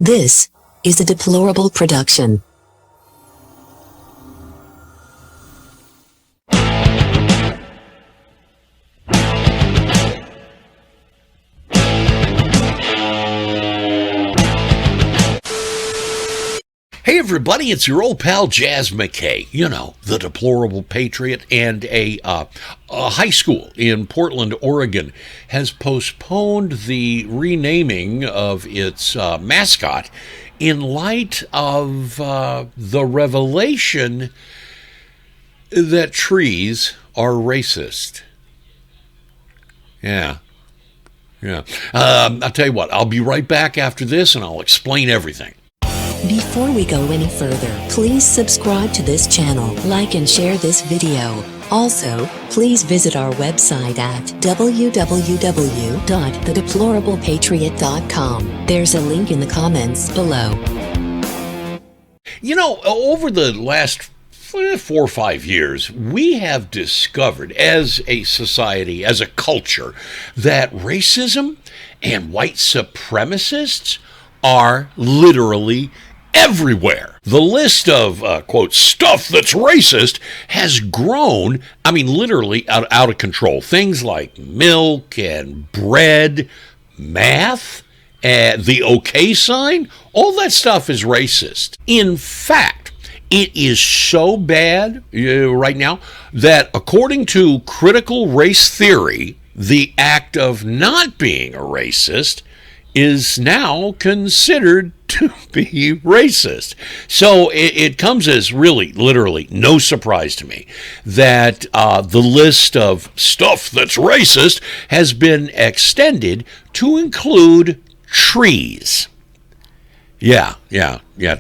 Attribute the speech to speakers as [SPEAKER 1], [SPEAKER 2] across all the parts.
[SPEAKER 1] This is a deplorable production.
[SPEAKER 2] Hey everybody, it's your old pal Jazz McKay, you know, the deplorable patriot, and a high school in Portland, Oregon has postponed the renaming of its mascot in light of the revelation that trees are racist. Yeah. I'll tell you what, I'll be right back after this and I'll explain everything.
[SPEAKER 1] Before we go any further, please subscribe to this channel, like and share this video. Also, please visit our website at www.thedeplorablepatriot.com. There's a link in the comments below.
[SPEAKER 2] You know, over the last 4 or 5 years, we have discovered as a society, as a culture, that racism and white supremacists are literally everywhere. The list of, quote, stuff that's racist has grown, I mean, literally out of control. Things like milk and bread, math, the okay sign, all that stuff is racist. In fact, it is so bad right now that according to critical race theory, the act of not being a racist is now considered to be racist. So it comes as really, literally, no surprise to me that the list of stuff that's racist has been extended to include trees. Yeah,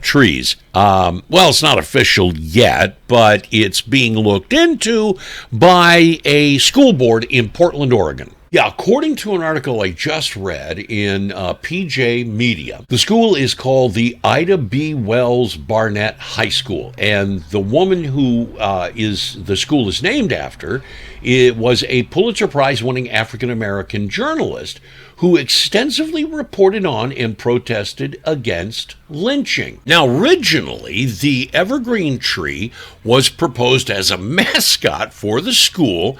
[SPEAKER 2] trees. Well, it's not official yet, but it's being looked into by a school board in Portland, Oregon. Yeah, according to an article I just read in PJ Media, the school is called the Ida B. Wells-Barnett High School, and the woman who the school is named after, it was a Pulitzer Prize-winning African-American journalist who extensively reported on and protested against lynching. Now, originally, the Evergreen Tree was proposed as a mascot for the school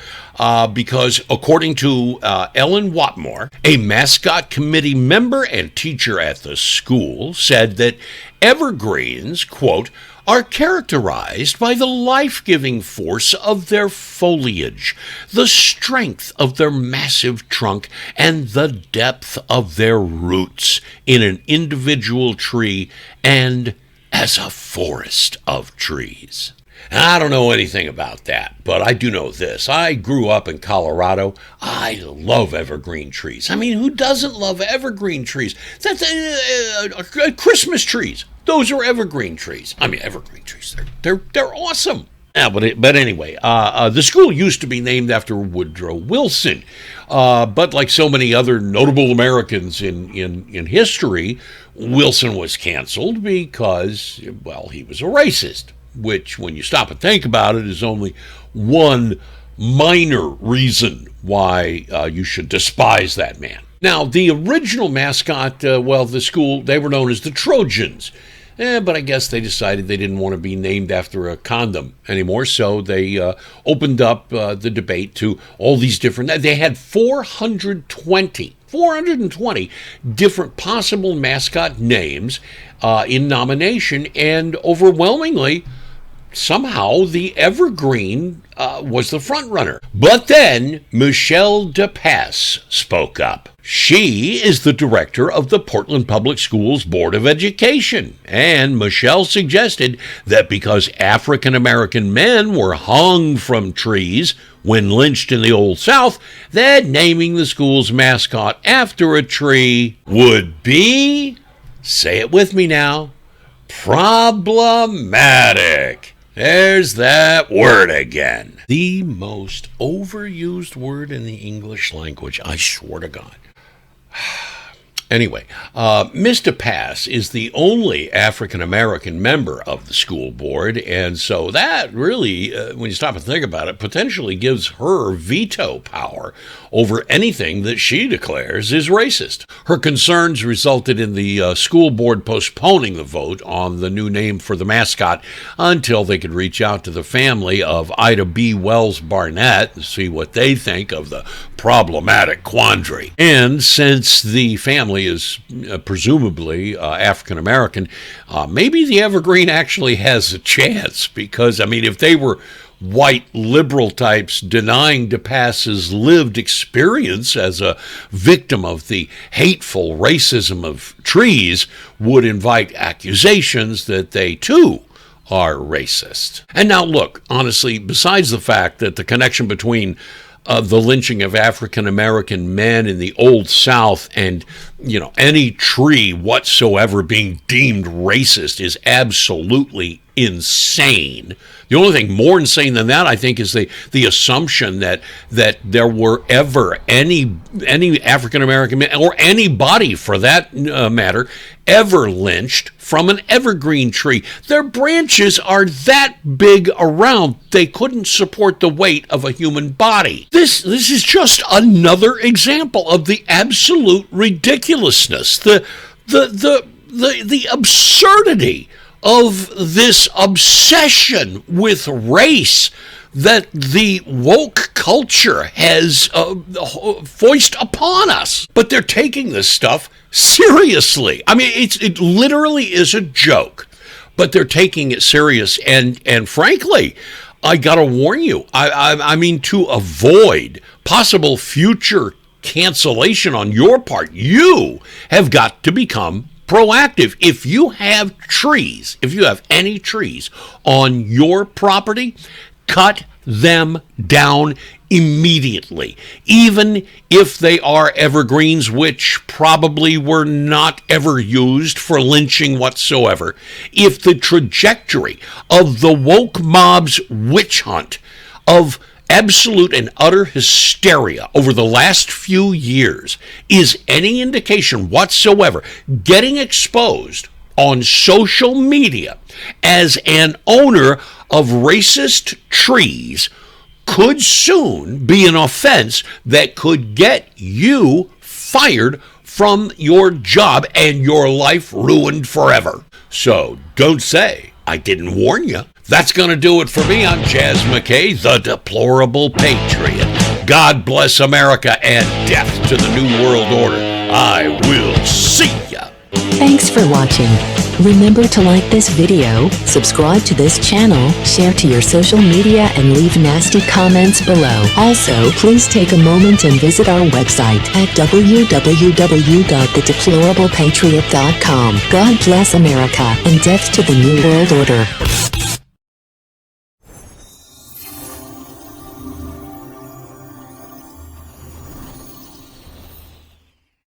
[SPEAKER 2] because, according to Ellen Watmore, a mascot committee member and teacher at the school, said that evergreens, quote, are characterized by the life-giving force of their foliage, the strength of their massive trunk, and the depth of their roots in an individual tree and as a forest of trees. I don't know anything about that, but I do know this. I grew up in Colorado. I love evergreen trees. I mean, who doesn't love evergreen trees? That's Christmas trees. Those are evergreen trees. I mean, evergreen trees. They're awesome. Yeah, but anyway, the school used to be named after Woodrow Wilson, but like so many other notable Americans in history, Wilson was canceled because, well, he was a racist, which, when you stop and think about it, is only one minor reason why you should despise that man. Now, the original mascot, the school, they were known as the Trojans. But I guess they decided they didn't want to be named after a condom anymore, so they opened up the debate to all these different... They had 420 different possible mascot names in nomination, and overwhelmingly, somehow the Evergreen was the front runner. But then Michelle DePass spoke up. She is the director of the Portland Public Schools Board of Education, and Michelle suggested that because African American men were hung from trees when lynched in the Old South, that naming the school's mascot after a tree would be, say it with me now, problematic. There's that word again. The most overused word in the English language, I swear to God. Anyway, Mr. Pass is the only African-American member of the school board, and so that really, when you stop and think about it, potentially gives her veto power over anything that she declares is racist. Her concerns resulted in the school board postponing the vote on the new name for the mascot until they could reach out to the family of Ida B. Wells-Barnett and see what they think of the problematic quandary. And since the family is presumably African-American, maybe the Evergreen actually has a chance, because, I mean, if they were white liberal types denying DePass's lived experience as a victim of the hateful racism of trees, would invite accusations that they too are racist. And now look, honestly, besides the fact that the connection between the lynching of African-American men in the Old South and, any tree whatsoever being deemed racist is absolutely insane. The only thing more insane than that, I think, is the assumption that there were ever any African-American man, or anybody for that matter, ever lynched from an evergreen tree. Their branches are that big around, they couldn't support the weight of a human body. This is just another example of the absolute ridiculousness, the absurdity of this obsession with race that the woke culture has foisted upon us. But they're taking this stuff seriously. I mean, it literally is a joke, but they're taking it serious. And frankly, I gotta warn you, I mean, to avoid possible future cancellation on your part, you have got to become proactive. If you have trees, if you have any trees on your property, cut them down immediately, even if they are evergreens, which probably were not ever used for lynching whatsoever. If the trajectory of the woke mob's witch hunt of absolute and utter hysteria over the last few years is any indication whatsoever, getting exposed on social media as an owner of racist trees could soon be an offense that could get you fired from your job and your life ruined forever. So don't say I didn't warn you. That's going to do it for me. I'm Jazz McKay, the Deplorable Patriot. God bless America and death to the New World Order. I will see ya.
[SPEAKER 1] Thanks for watching. Remember to like this video, subscribe to this channel, share to your social media, and leave nasty comments below. Also, please take a moment and visit our website at www.thedeplorablepatriot.com. God bless America and death to the New World Order.